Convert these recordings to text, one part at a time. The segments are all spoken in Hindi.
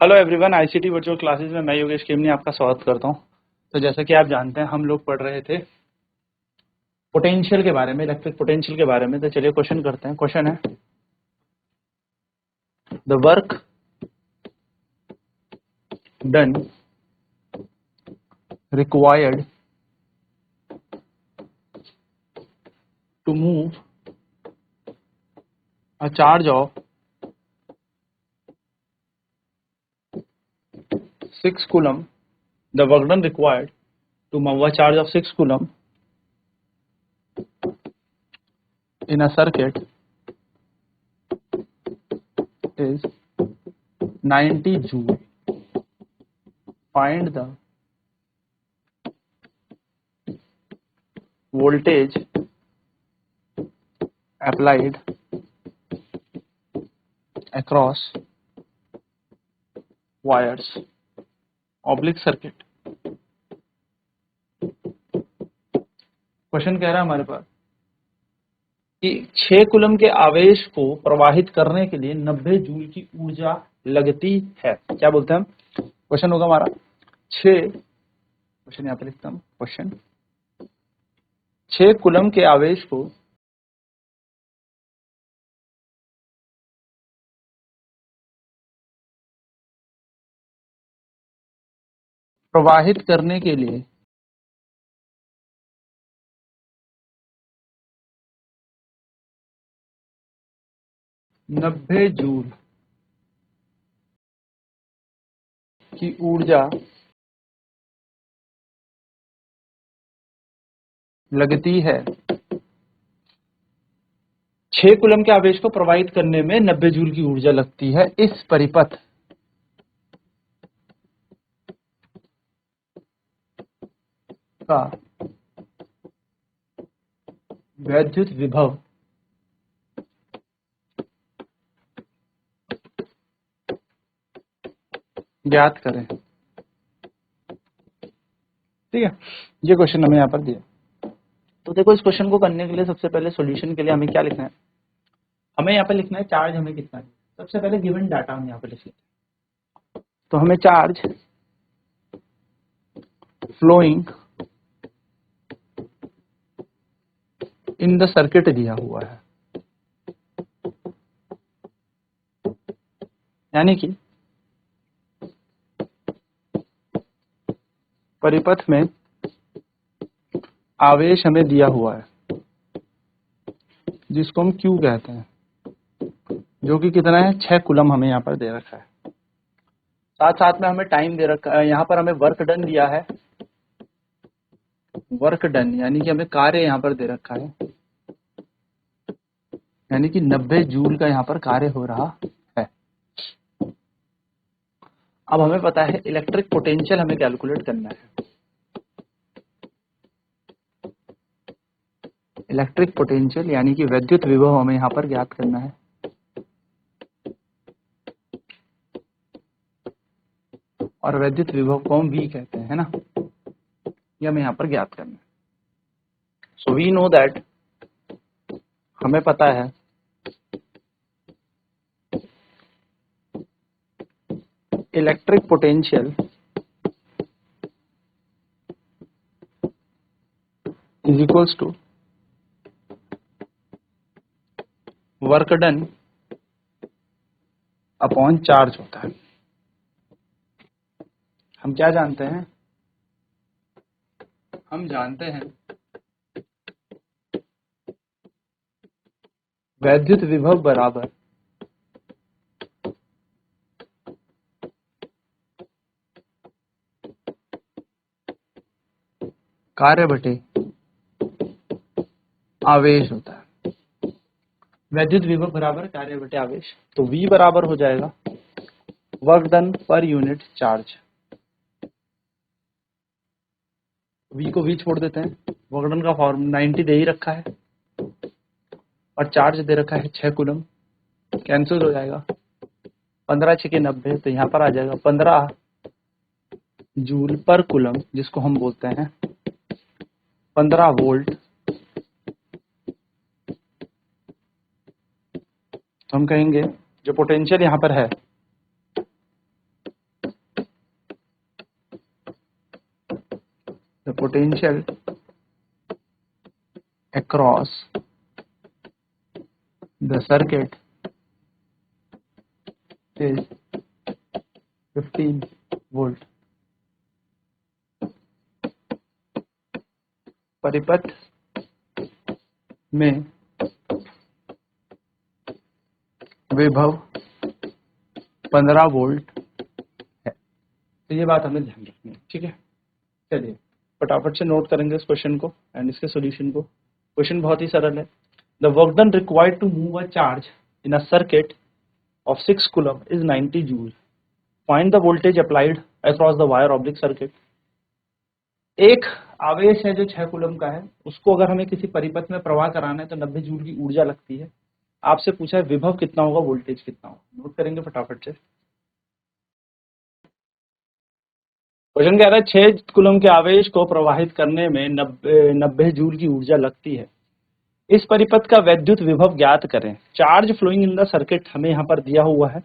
Hello everyone, ICT virtual classes में मैं योगेश केमनी आपका स्वागत करता हूं। तो जैसा कि आप जानते हैं, हम लोग पढ़ रहे थे पोटेंशियल के बारे में, इलेक्ट्रिक पोटेंशियल के बारे में। तो चलिए क्वेश्चन करते हैं। क्वेश्चन है, the work done required to move a charge of 6 coulomb, the work done required to move a charge of 6 coulomb in a circuit is 90 joule. Find the voltage applied across wires oblique circuit. Question कह रहा है हमारे पास कि 6 कूलम के आवेश को प्रवाहित करने के लिए 90 जूल की ऊर्जा लगती है। क्या बोलते हैं हम? क्वेश्चन होगा हमारा 6, क्वेश्चन यहाँ पे लिखता हूँ, क्वेश्चन 6 कूलम के आवेश को प्रवाहित करने के लिए 90 जूल की ऊर्जा लगती है। 6 कूलम के आवेश को प्रवाहित करने में 90 जूल की ऊर्जा लगती है। इस परिपथ का वैद्युत विभव ज्ञात करें। ठीक है, ये क्वेश्चन हमें यहाँ पर दिया। तो देखो, इस क्वेश्चन को करने के लिए सबसे पहले सॉल्यूशन के लिए हमें क्या लिखना है? हमें यहाँ पे लिखना है चार्ज हमें कितना है। सबसे पहले गिवन डाटा हम यहाँ पे लिख लेते हैं। तो हमें charge flowing in the circuit दिया हुआ है, यानी कि परिपथ में आवेश हमें दिया हुआ है, जिसको हम Q कहते हैं, जो कि कितना है? 6 कूलम हमें यहाँ पर दे रखा है। साथ साथ में हमें टाइम दे रखा है। यहाँ पर हमें वर्क डन दिया है, वर्क डन यानी कि हमें कार्य यहाँ पर दे रखा है, यानी कि 90 जूल का यहाँ पर कार्य हो रहा है। अब हमें पता है इलेक्ट्रिक पोटेंशियल हमें कैलकुलेट करना है। इलेक्ट्रिक पोटेंशियल यानी कि विद्युत विभव हमें यहाँ पर ज्ञात करना है। और विद्युत विभव को हम V कहते हैं, है ना? ये हमें यहाँ पर ज्ञात करना है। सो वी नो दैट, हमें पता है electric potential is equals to work done upon charge होता है। हम क्या जानते हैं? हम जानते हैं वैद्युत विभव बराबर कार्य बटे आवेश होता है। वैद्युत विभव बराबर कार्य बटे आवेश, तो V बराबर हो जाएगा work done per unit charge. V को V छोड़ देते हैं, वर्क डन का फॉर्म 90 दे ही रखा है और चार्ज दे रखा है 6 कूलम। कैंसिल हो जाएगा, 15 6 के 90, तो यहाँ पर आ जाएगा 15 जूल पर कूलम, जिसको हम बोलते हैं 15 वोल्ट। तो हम कहेंगे जो पोटेंशियल यहाँ पर है potential across the circuit is 15 volt. परिपथ में विभव 15 वोल्ट है। तो ये बात हमें ध्यान रखनी है, ठीक है। चलिए फटाफट से नोट करेंगे इस क्वेश्चन को एंड इसके सॉल्यूशन को। क्वेश्चन बहुत ही सरल है। The work done required to move a charge in a circuit of 6 coulomb is 90 joule. Find the voltage applied across the wire oblique circuit. एक आवेश है जो 6 कूलम का है, उसको अगर हमें किसी परिपथ में प्रवाह कराना है तो 90 जूल की ऊर्जा लगती है। आपसे पूछा है विभव कितना होगा, वोल्टेज कितना होगा। नोट करेंगे फटाफट से। क्वेश्चन कह रहा है 6 कूलम के आवेश को प्रवाहित करने में 90 जूल की ऊर्जा लगती है। इस परिपथ का वैद्युत विभव ज्ञात करें। Charge flowing in the circuit हमें यहाँ पर दिया हुआ है।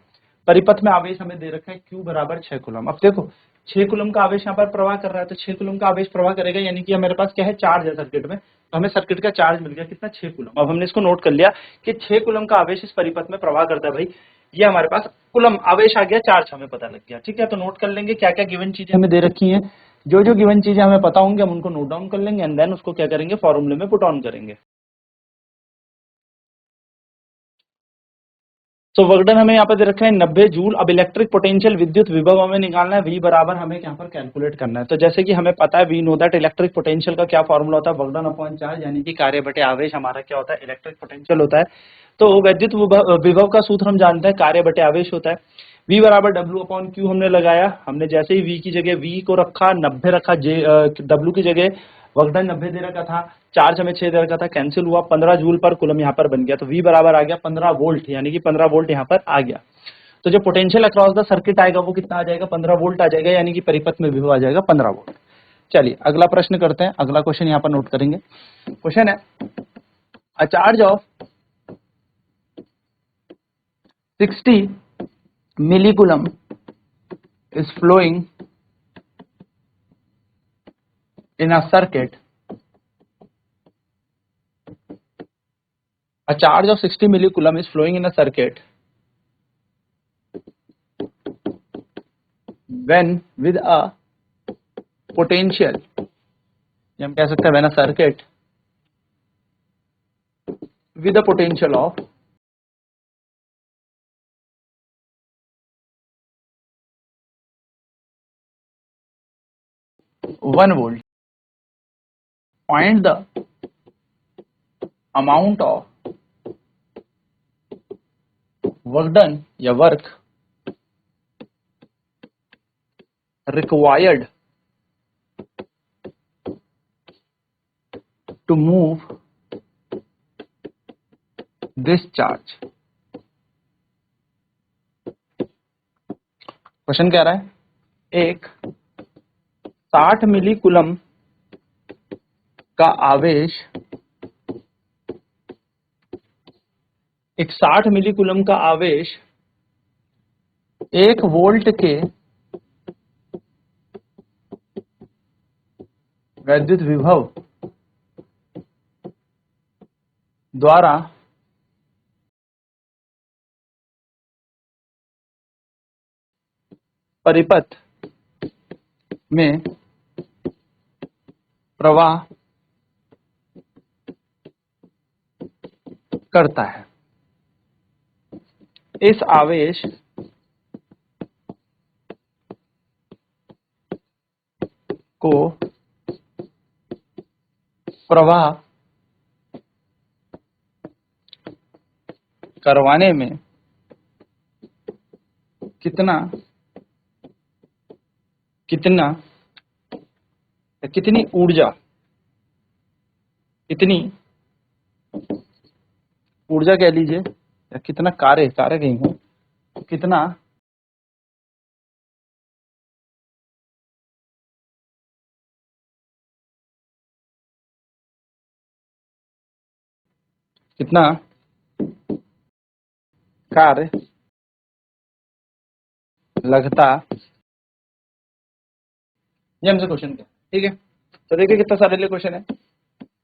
परिपथ में आवेश हमें दे रखा है Q बराबर 6 कूलम। अब देखो 6 कूलम का आवेश यहाँ पर प्रवाह कर रहा है, तो 6 कूलम का आवेश प्रवाह करेगा, यानी कि हमारे पास क्या है, चार्ज है सर्किट में। तो हमें सर्किट का चार्ज मिल गया कितना, 6 कूलम। अब हमने इसको नोट कर लिया कि 6 कूलम का आवेश इस परिपथ में प्रवाह करता है। भाई ये हमारे पास कूलम आवेश आ गया, चार्ज हमें पता लग गया, ठीक है। तो नोट कर लेंगे क्या क्या गिवन चीजें हमें दे रखी है। जो जो गिवन चीजें हमें पता होंगी हम उनको नोट डाउन कर लेंगे एंड देन उसको क्या करेंगे, फॉर्मूले में पुट ऑन करेंगे। तो वर्क डन हमें यहाँ पर दे रखा है 90 जूल। अब इलेक्ट्रिक पोटेंशियल विद्युत विभव हमें निकालना है, V बराबर हमें यहाँ पर कैलकुलेट करना है। तो जैसे कि हमें पता है we know that electric potential का क्या फॉर्मूला होता है, वर्क डन अपॉन चार्ज, यानी कि कार्य बटे आवेश हमारा क्या होता है, इलेक्ट्रिक पोटेंशियल होता है। तो विद्युत विभव का सूत्र हम जानते हैं, कार्य बटे आवेश होता है। V बराबर W अपॉन Q हमने लगाया। हमने जैसे ही V की जगह V को रखा, 90 रखा, W की जगह वर्क डन 90 दे रखा था, चार्ज हमें 6 दे रखा था, कैंसिल हुआ, 15 जूल पर कूलम यहाँ पर बन गया। तो V बराबर आ गया 15 वोल्ट, यानी कि 15 वोल्ट यहाँ पर आ गया। तो जो पोटेंशियल अक्रॉस द सर्किट आएगा वो कितना आ जाएगा, 15 वोल्ट आ जाएगा, यानी कि परिपथ में विभव आ जाएगा 15 वोल्ट। चलिए अगला प्रश्न करते हैं। अगला क्वेश्चन यहाँ पर नोट करेंगे। क्वेश्चन है अ charge of 60 मिलीकूलम is flowing in a circuit. A charge of 60 millicoulomb is flowing in a circuit when with a potential, हम कह सकते हैं when a circuit with a potential of 1 volt. Find the amount of work done या work required to move this charge. Question कह रहा है एक 60 मिलीकूलम का आवेश, एक 60 मिलीकूलम का आवेश 1 वोल्ट के वैद्युत विभव द्वारा परिपथ में प्रवाह करता है। इस आवेश को प्रवाह करवाने में कितना कितना कितनी ऊर्जा, कितनी ऊर्जा कह लीजिए या कितना कार्य कहीं हो, कितना कितना कार्य लगता, ये हमसे क्वेश्चन क्या, ठीक है। तो देखिए कितना सारे क्वेश्चन है,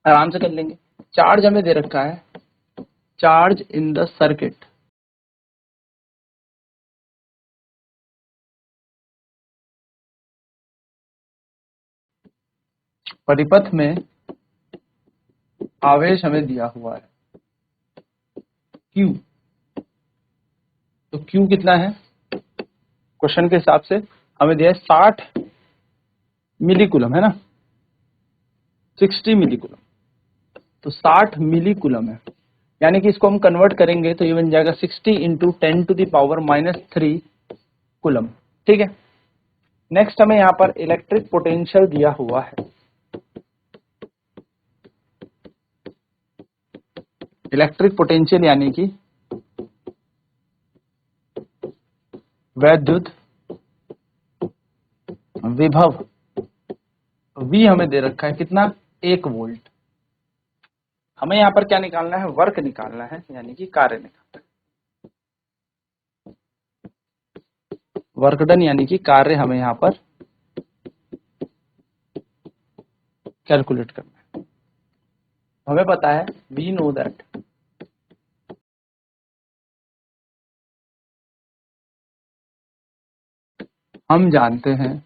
आराम से कर लेंगे। चार्ज हमें दे रखा है, चार्ज इन द सर्किट, परिपथ में आवेश हमें दिया हुआ है Q। तो Q कितना है, क्वेश्चन के हिसाब से हमें दिया है 60 मिलीकूलम, है ना, 60 मिलीकूलम। तो 60 मिलीकूलम है, यानी कि इसको हम कन्वर्ट करेंगे तो ये बन जाएगा 60 इंटू 10⁻³ कूलम। ठीक है। नेक्स्ट हमें यहाँ पर इलेक्ट्रिक पोटेंशियल दिया हुआ है, इलेक्ट्रिक पोटेंशियल यानी कि वैद्युत विभव V हमें दे रखा है कितना, 1 वोल्ट। हमें यहाँ पर क्या निकालना है, वर्क निकालना है, यानी कि कार्य निकालना है, वर्क डन यानी कि कार्य हमें यहाँ पर कैलकुलेट करना है। हमें पता है वी नो दैट हम जानते हैं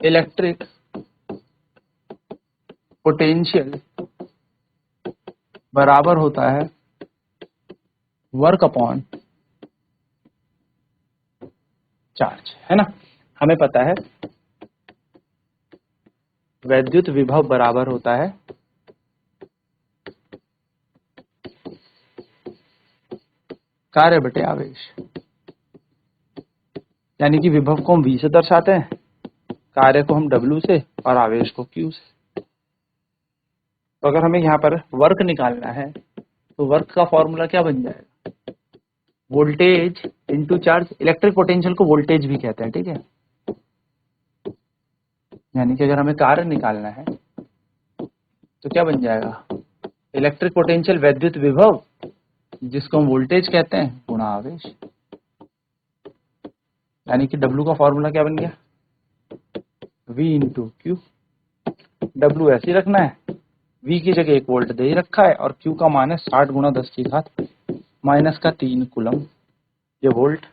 इलेक्ट्रिक पोटेंशियल बराबर होता है वर्क अपॉन चार्ज, है ना। हमें पता है वैद्युत विभव बराबर होता है कार्य बटे आवेश, यानी कि विभव को हम V से दर्शाते हैं, कार्य को हम W से और आवेश को Q से। तो अगर हमें यहाँ पर वर्क निकालना है तो वर्क का फॉर्मूला क्या बन जाएगा, voltage into charge. Electric potential को वोल्टेज भी कहते हैं, ठीक है। यानी कि अगर हमें कार्य निकालना है तो क्या बन जाएगा, इलेक्ट्रिक पोटेंशियल वैद्युत विभव जिसको हम वोल्टेज कहते हैं गुणा आवेश, यानी कि W का फॉर्मूला क्या बन गया, V इंटू क्यू। W ऐसे ही रखना है, V की जगह 1 वोल्ट दे ही रखा है और Q का मान है 60 गुणा 10⁻³ कूलम, ये वोल्ट।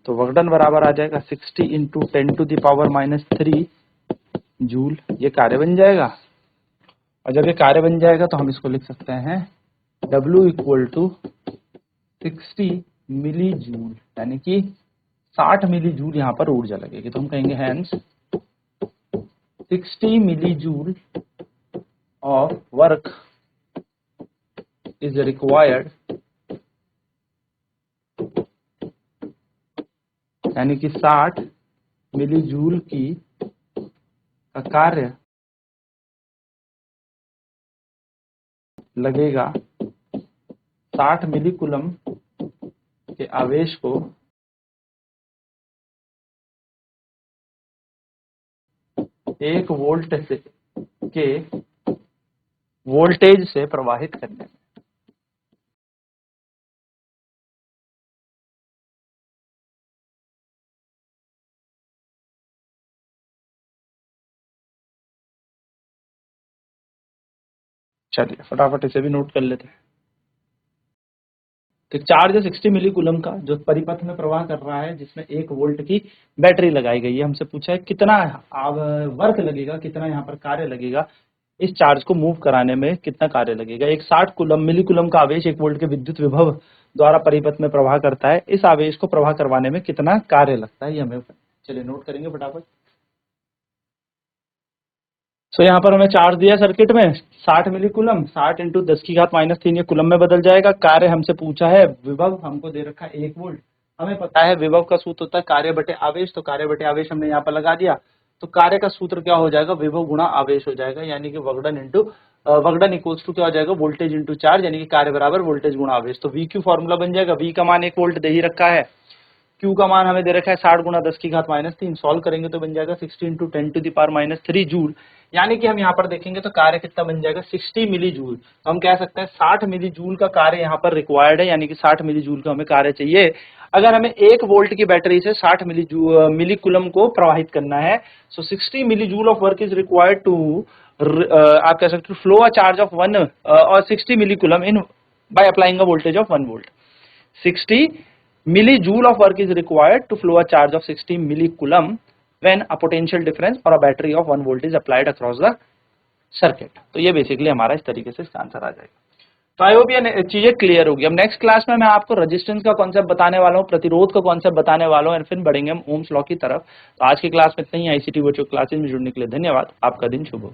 तो वर्कडन बराबर आ जाएगा 60 इंटू 10⁻³ जूल, ये कार्य बन जाएगा। और जब ये कार्य बन जाएगा तो हम इसको लिख सकते हैं W equal to 60 milli joule, यानी कि 60 मिली जूल यहाँ पर ऊर्जा लगेगी। तो हम कहेंगे hence 60 milli joule of work is required, यानी कि 60 मिली जूल की का कार्य लगेगा 60 मिली कूलम के आवेश को 1 वोल्ट से के वोल्टेज से प्रवाहित करने में। चलिए फटाफट इसे भी नोट कर लेते हैं। तो चार्ज है 60 मिली कूलम का जो परिपथ में प्रवाह कर रहा है, जिसमें 1 वोल्ट की बैटरी लगाई गई है। हमसे पूछा है कितना वर्क लगेगा, कितना यहाँ पर कार्य लगेगा, इस चार्ज को मूव कराने में कितना कार्य लगेगा। एक 60 कूलम मिली कूलम का आवेश 1 वोल्ट के विद्युत विभव द्वारा परिपथ में प्रवाह करता है, इस आवेश को प्रवाह करवाने में कितना कार्य लगता है, ये हमें चलिए नोट करेंगे फटाफट। सो यहाँ पर हमें चार्ज दिया सर्किट में 60 मिली कूलम, 60 इंटू 10⁻³ ये कूलम में बदल जाएगा। कार्य हमसे पूछा है, विभव हमको दे रखा है 1 वोल्ट। हमें पता है विभव का सूत्र होता है कार्य बटे आवेश, तो कार्य बटे आवेश हमने यहाँ पर लगा दिया। तो कार्य का सूत्र क्या हो जाएगा, विभव गुणा आवेश हो जाएगा, यानी कि वर्कडन इक्वल्स टू क्या हो जाएगा, वोल्टेज इंटू चार्ज, यानी कि कार्य बराबर वोल्टेज गुणा आवेश। तो V Q फॉर्मूला बन जाएगा, V का मान 1 वोल्ट दे ही रखा है, Q का मान हमें दे रखा है 60 गुना 10 की घात -3, सॉल्व करेंगे तो बन जाएगा 60 × 10⁻³ जूल, यानी कि हम यहाँ पर देखेंगे तो कार्य कितना बन जाएगा 60 मिली जूल। तो हम कह सकते हैं 60 मिली जूल का कार्य यहाँ पर रिक्वायर्ड है, यानी कि 60 मिली जूल का हमें कार्य चाहिए अगर हमें 1 वोल्ट की बैटरी से 60 मिली कूलम को प्रवाहित करना है। So 60 milli joule of work is required to आप कह सकते हो फ्लो अ चार्ज ऑफ 1 और 60 millicoulomb in by applying a voltage of 1 volt. 60 millijoule of work is required to flow a charge of 60 millicoulomb when a potential difference or a battery of 1 volt is applied across the circuit। तो ये बेसिकली हमारा इस तरीके से इसका आंसर आ जाएगा। तो आई होप ये चीजें क्लियर होगी। अब नेक्स्ट क्लास में मैं आपको रेजिस्टेंस का कॉन्सेप्ट बताने वाला हूँ, प्रतिरोध का कॉन्सेप्ट बताने वाला हूँ, और फिर बढ़ेंगे हम ओम्स लॉ की तरफ। तो आज की क्लास में इतना ही। आईसीटी वर्चुअल क्लासेज में जुड़ने के लिए धन्यवाद। आपका दिन शुभ हो।